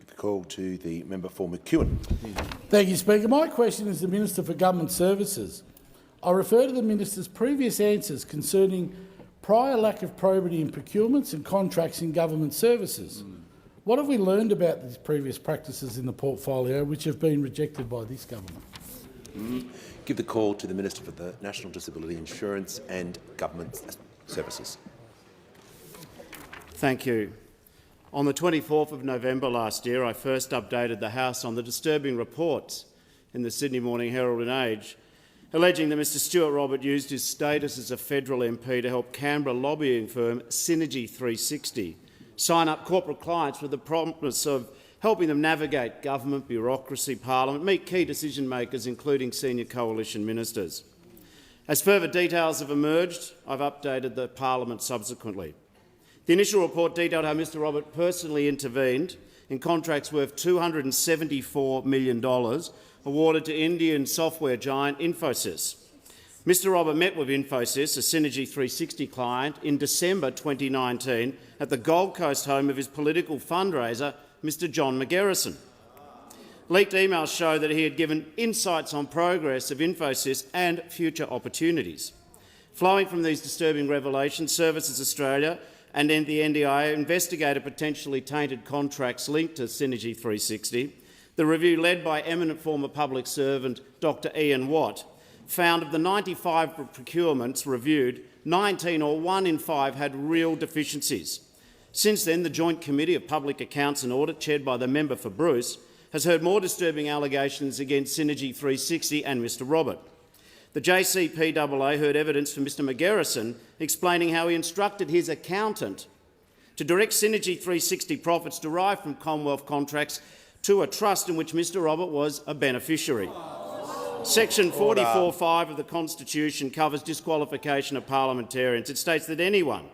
The call to the member for McEwen.
Thank you, Speaker. My question is to the Minister for Government Services. I refer to the Minister's previous answers concerning prior lack of probity in procurements and contracts in government services. What have we learned about these previous practices in the portfolio which have been rejected by this government?
Give the call to the Minister for the National Disability Insurance and Government Services.
Thank you. On the 24th of November last year, I first updated the House on the disturbing reports in the Sydney Morning Herald and Age, alleging that Mr Stuart Robert used his status as a federal MP to help Canberra lobbying firm Synergy 360 sign up corporate clients with the promise of helping them navigate government, bureaucracy, parliament, meet key decision-makers, including senior coalition ministers. As further details have emerged, I've updated the parliament subsequently. The initial report detailed how Mr Robert personally intervened in contracts worth $274 million awarded to Indian software giant Infosys. Mr Robert met with Infosys, a Synergy 360 client, in December 2019 at the Gold Coast home of his political fundraiser, Mr John McGarrison. Leaked emails show that he had given insights on progress of Infosys and future opportunities. Flowing from these disturbing revelations, Services Australia and the NDIA investigated potentially tainted contracts linked to Synergy 360. The review, led by eminent former public servant Dr Ian Watt, found of the 95 procurements reviewed, 19, or 1 in 5, had real deficiencies. Since then, the Joint Committee of Public Accounts and Audit, chaired by the member for Bruce, has heard more disturbing allegations against Synergy 360 and Mr Robert. The JCPAA heard evidence from Mr McGarrison explaining how he instructed his accountant to direct Synergy 360 profits derived from Commonwealth contracts to a trust in which Mr Robert was a beneficiary. Section 44(5) of the Constitution covers disqualification of parliamentarians. It states that anyone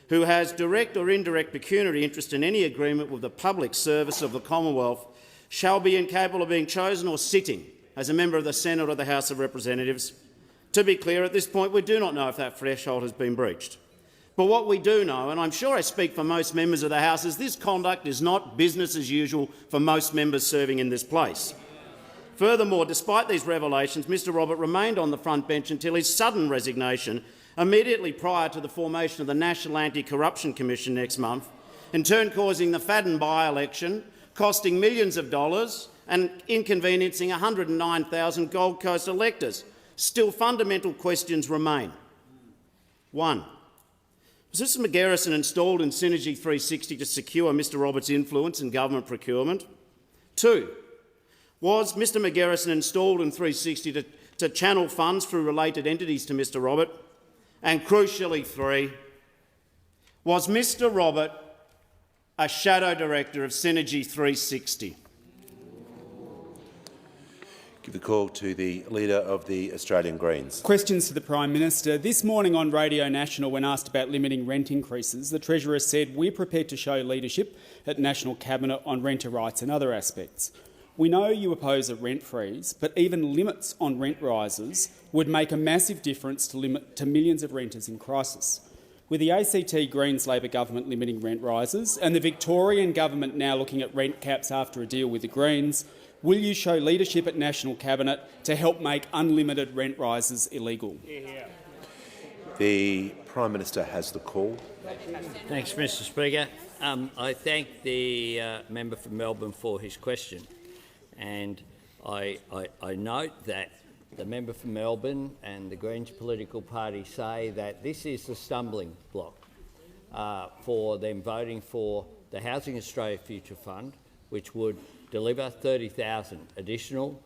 who has direct or indirect pecuniary interest in any agreement with the public service of the Commonwealth shall be incapable of being chosen or sitting as a member of the Senate or the House of Representatives. To be clear, at this point we do not know if that threshold has been breached. But what we do know, and I'm sure I speak for most members of the House, is this conduct is not business as usual for most members serving in this place. Furthermore, despite these revelations, Mr Robert remained on the front bench until his sudden resignation immediately prior to the formation of the National Anti-Corruption Commission next month, in turn causing the Fadden by-election, costing millions of dollars and inconveniencing 109,000 Gold Coast electors. Still, fundamental questions remain. 1. Was Mr McGarrison installed in Synergy 360 to secure Mr Roberts' influence in government procurement? 2. Was Mr McGarrison installed in 360 to channel funds through related entities to Mr Robert? And crucially, 3. Was Mr Robert a shadow director of Synergy 360?
Give the call to the Leader of the Australian Greens.
Questions to the Prime Minister. This morning on Radio National, when asked about limiting rent increases, the Treasurer said, "We're prepared to show leadership at National Cabinet on renter rights and other aspects." We know you oppose a rent freeze, but even limits on rent rises would make a massive difference to millions of renters in crisis. With the ACT Greens Labor government limiting rent rises and the Victorian government now looking at rent caps after a deal with the Greens, will you show leadership at National Cabinet to help make unlimited rent rises illegal?
The Prime Minister has the call.
Thanks, Mr Speaker. I thank the member for Melbourne for his question, and I note that the member for Melbourne and the Greens political party say that this is the stumbling block for them voting for the Housing Australia Future Fund, which would deliver 30,000 additional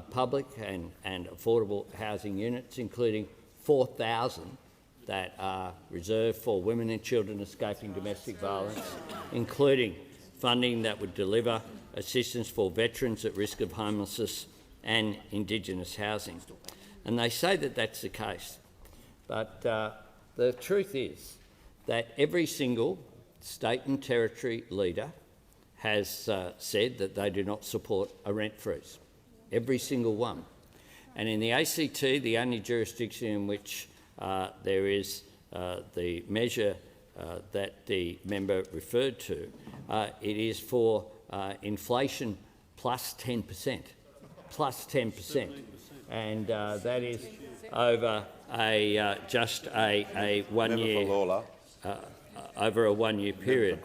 public and affordable housing units, including 4,000 that are reserved for women and children escaping domestic violence, including funding that would deliver assistance for veterans at risk of homelessness and Indigenous housing. And they say that that's the case. But the truth is that every single state and territory leader has said that they do not support a rent freeze, every single one. And in the ACT, the only jurisdiction in which there is the measure that the member referred to, it is for inflation plus 10%, and that is over just a 1 year over a 1 year period.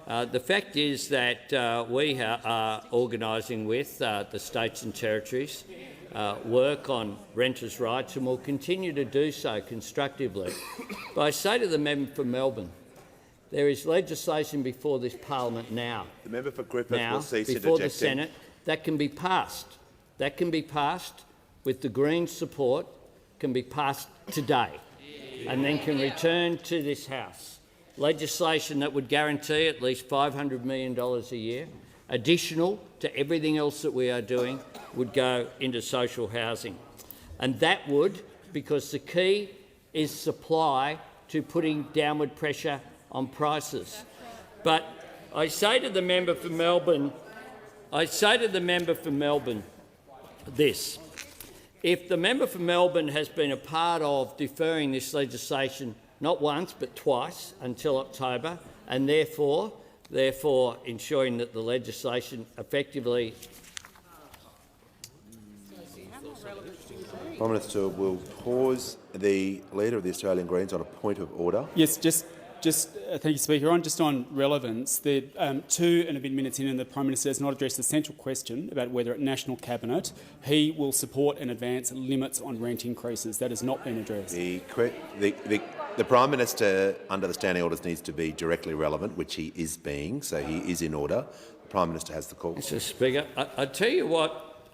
The fact is that we are organising with the states and territories work on renters' rights, and will continue to do so constructively. But I say to the member for Melbourne, there is legislation before this parliament now.
The member for Griffith will cease
before
interjecting.
the Senate that can be passed. That can be passed with the Greens' support. Can be passed today, and then can return to this House. Legislation that would guarantee at least $500 million a year, additional to everything else that we are doing, would go into social housing. And that would, because the key is supply to putting downward pressure on prices. But I say to the member for Melbourne, this. If the member for Melbourne has been a part of deferring this legislation not once but twice until October, and therefore ensuring that the legislation effectively...
Prime Minister will pause the Leader of the Australian Greens on a point of order.
Yes, thank you, Speaker. Just on relevance, the 2.5 minutes in, and the Prime Minister has not addressed the central question about whether at National Cabinet he will support and advance limits on rent increases. That has not been addressed.
The Prime Minister, under the standing orders, needs to be directly relevant, which he is being, so he is in order. The Prime Minister has the call.
Mr Speaker, I tell you what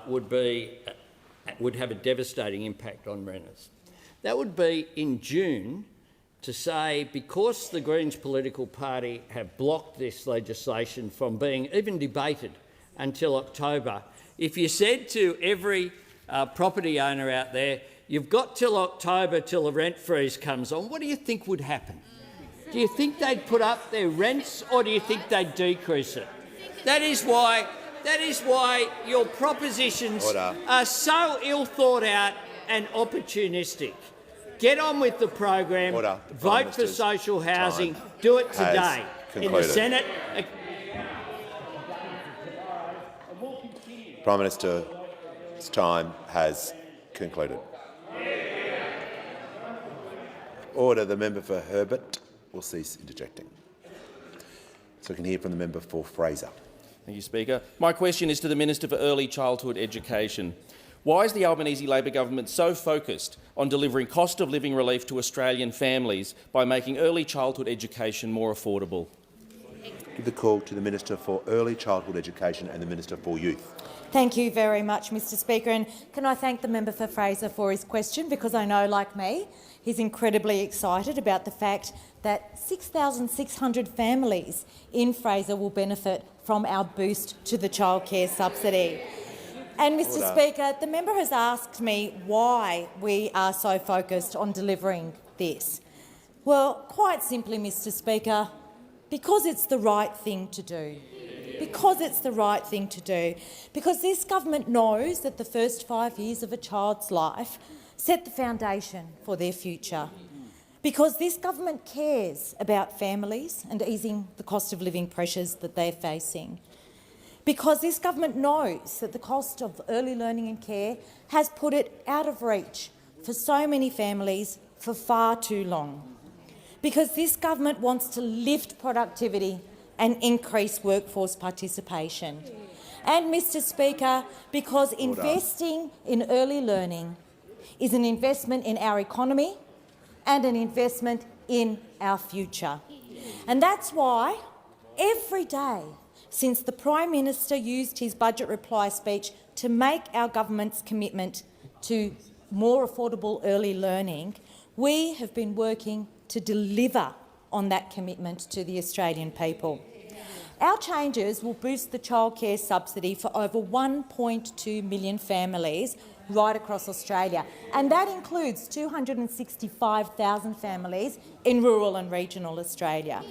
would have a devastating impact on renters. That would be in June to say, because the Greens political party have blocked this legislation from being even debated until October, if you said to every property owner out there, you've got till October till the rent freeze comes on, what do you think would happen? Do you think they'd put up their rents, or do you think they'd decrease it? That is why your propositions are so ill thought out and opportunistic. Get on with the program, vote for social housing, do it today. In the Senate...
Prime Minister's time has concluded. Order. The member for Herbert will cease interjecting. So we can hear from the member for Fraser.
Thank you, Speaker. My question is to the Minister for Early Childhood Education. Why is the Albanese Labor government so focused on delivering cost of living relief to Australian families by making early childhood education more affordable?
Give the call to the Minister for Early Childhood Education and the Minister for Youth.
Thank you very much, Mr Speaker. And can I thank the member for Fraser for his question, because I know, like me, he's incredibly excited about the fact that 6,600 families in Fraser will benefit from our boost to the childcare subsidy. And, Mr Speaker, the member has asked me why we are so focused on delivering this. Well, quite simply, Mr Speaker, because it's the right thing to do. Because it's the right thing to do. Because this government knows that the first 5 years of a child's life set the foundation for their future. Because this government cares about families and easing the cost of living pressures that they're facing. Because this government knows that the cost of early learning and care has put it out of reach for so many families for far too long. Because this government wants to lift productivity and increase workforce participation. And, Mr Speaker, because investing in early learning is an investment in our economy and an investment in our future. And that's why every day since the Prime Minister used his budget reply speech to make our government's commitment to more affordable early learning, we have been working to deliver on that commitment to the Australian people. Our changes will boost the childcare subsidy for over 1.2 million families right across Australia, and that includes 265,000 families in rural and regional Australia.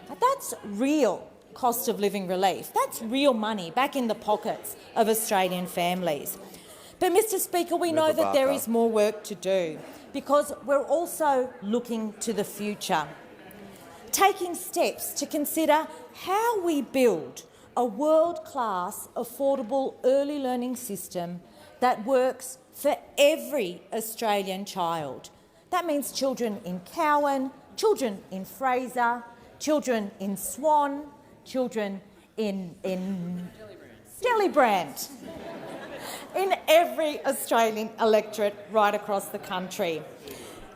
That's real cost of living relief. That's real money back in the pockets of Australian families. But, Mr Speaker, we know that there is more work to do because we're also looking to the future, taking steps to consider how we build a world-class, affordable early learning system that works for every Australian child. That means children in Cowan, children in Fraser, children in Swan, children in Gellibrand, in every Australian electorate right across the country.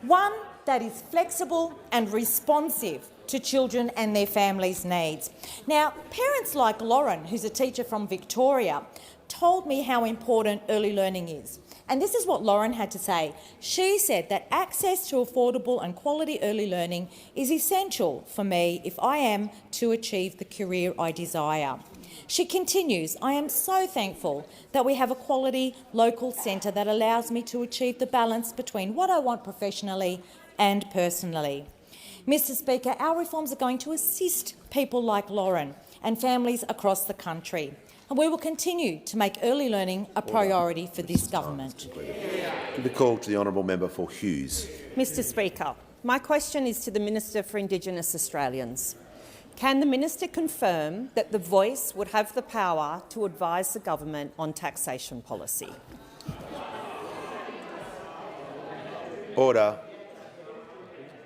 One that is flexible and responsive to children and their families' needs. Now, parents like Lauren, who's a teacher from Victoria, told me how important early learning is. And this is what Lauren had to say. She said that access to affordable and quality early learning is essential for me if I am to achieve the career I desire. She continues, I am so thankful that we have a quality local centre that allows me to achieve the balance between what I want professionally and personally. Mr Speaker, our reforms are going to assist people like Lauren and families across the country. And we will continue to make early learning a priority for this government.
The call to the honourable member for Hughes.
Mr Speaker, my question is to the Minister for Indigenous Australians. Can the minister confirm that the Voice would have the power to advise the government on taxation policy?
Order.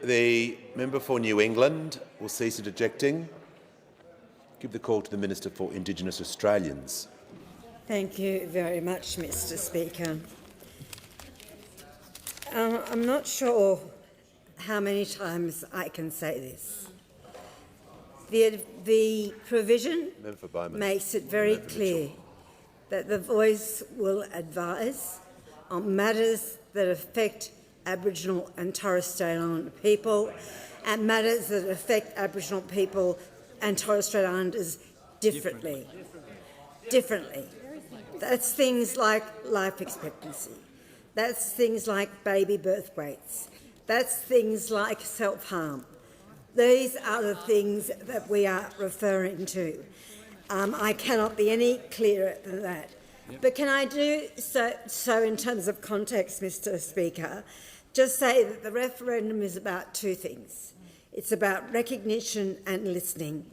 The member for New England will cease interjecting. Give the call to the Minister for Indigenous Australians.
Thank you very much, Mr Speaker. I'm not sure how many times I can say this. The provision makes it very clear that the Voice will advise on matters that affect Aboriginal and Torres Strait Islander people and matters that affect Aboriginal people and Torres Strait Islanders differently. That's things like life expectancy. That's things like baby birth rates. That's things like self-harm. These are the things that we are referring to. I cannot be any clearer than that. But can I do so in terms of context, Mr Speaker, just say that the referendum is about two things. It's about recognition and listening.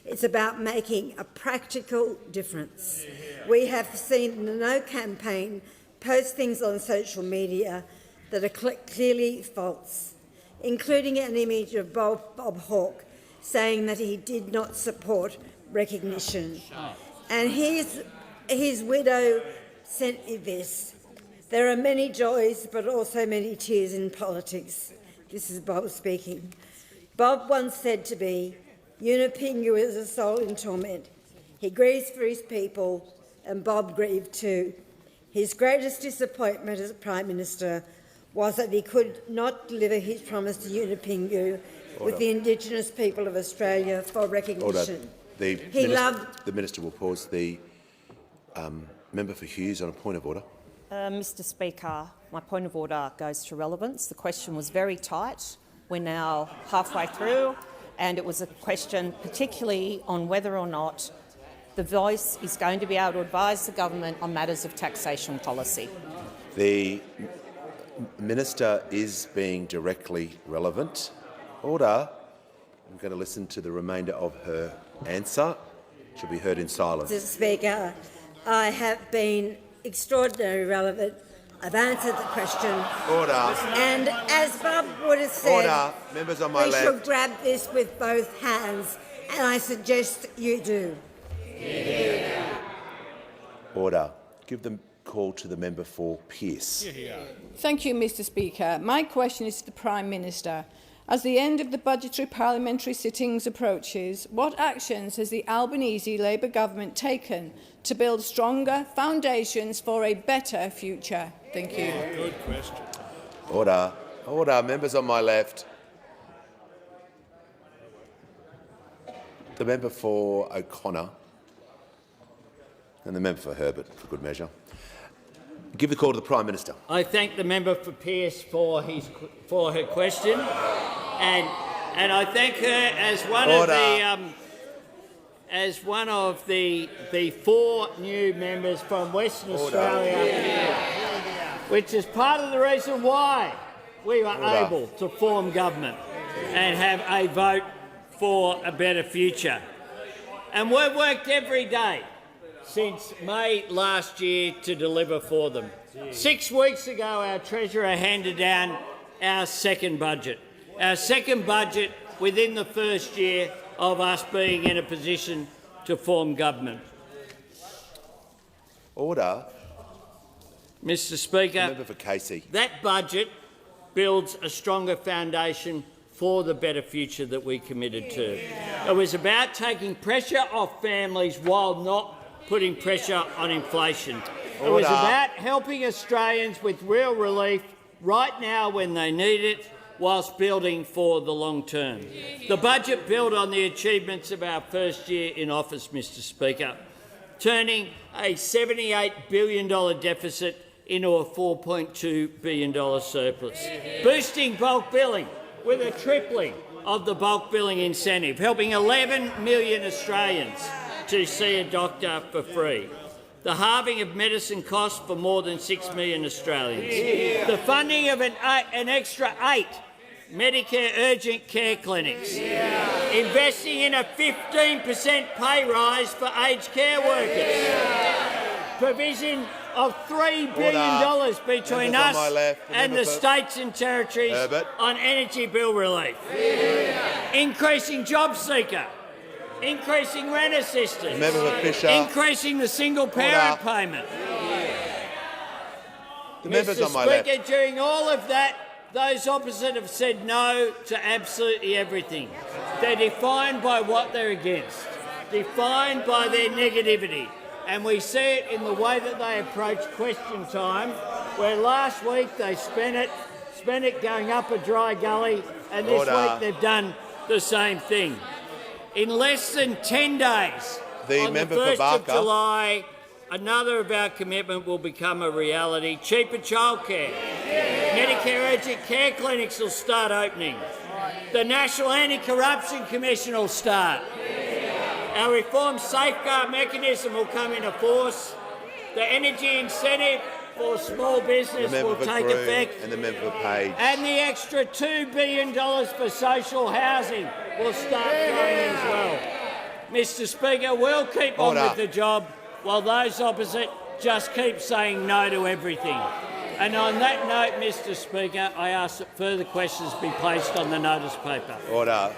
It's about making a practical difference. We have seen the No campaign post things on social media that are clearly false, including an image of Bob Hawke saying that he did not support recognition. And his widow sent me this. There are many joys but also many tears in politics. This is Bob speaking. Bob once said to me, Yunupingu is a soul in torment. He grieves for his people, and Bob grieved too. His greatest disappointment as Prime Minister was that he could not deliver his promise to Yunupingu with the Indigenous people of Australia for recognition.
The Minister will pause. The Member for Hughes on a point of order.
Mr Speaker, my point of order goes to relevance. The question was very tight. We're now halfway through, and it was a question particularly on whether or not the Voice is going to be able to advise the government on matters of taxation policy.
The Minister is being directly relevant. Order. I'm going to listen to the remainder of her answer. She'll be heard in silence.
Mr Speaker, I have been extraordinarily relevant. I've answered the question.
Order.
And as Bob would have said,
Order. Members on my
we
left.
should grab this with both hands, and I suggest you do.
Order. Give the call to the member for Pearce.
Thank you, Mr Speaker. My question is to the Prime Minister. As the end of the budgetary parliamentary sittings approaches, what actions has the Albanese Labour government taken to build stronger foundations for a better future? Thank you.
Good question. Order. Order. Members on my left. The member for O'Connor and the member for Herbert, for good measure. Give the call to the Prime Minister.
I thank the member for Pearce for her question, and I thank her as one of the 4 new members from Western Australia, which is part of the reason why we were able to form government and have a vote for a better future. And we've worked every day since May last year to deliver for them. 6 weeks ago, our Treasurer handed down our second budget within the first year of us being in a position to form government.
Order.
Mr Speaker,
member for Casey.
That budget builds a stronger foundation for the better future that we committed to. It was about taking pressure off families while not putting pressure on inflation. It was about helping Australians with real relief right now when they need it, whilst building for the long term. The budget built on the achievements of our first year in office, Mr Speaker, turning a $78 billion deficit into a $4.2 billion surplus, boosting bulk billing with a tripling of the bulk billing incentive, helping 11 million Australians to see a doctor for free, the halving of medicine costs for more than 6 million Australians, the funding of an extra 8 Medicare urgent care clinics, investing in a 15% pay rise for aged care workers, provision of $3 billion between us and the states and territories on energy bill relief, increasing JobSeeker, increasing rent assistance, increasing the single parent payment. Mr Speaker, during all of that, those opposite have said no to absolutely everything. They're defined by what they're against, defined by their negativity. And we see it in the way that they approach question time, where last week they spent it going up a dry gully, and this week they've done the same thing. In less than 10 days, on the 1st of July, another of our commitment will become a reality. Cheaper childcare. Medicare urgent care clinics will start opening. The National Anti-Corruption Commission will start. Our reformed safeguard mechanism will come into force. The energy incentive for small business will take effect.
And the member for Page.
And the extra $2 billion for social housing will start going as well. Mr Speaker, we'll keep on with the job while those opposite just keep saying no to everything. And on that note, Mr Speaker, I ask that further questions be placed on the notice paper.
Order.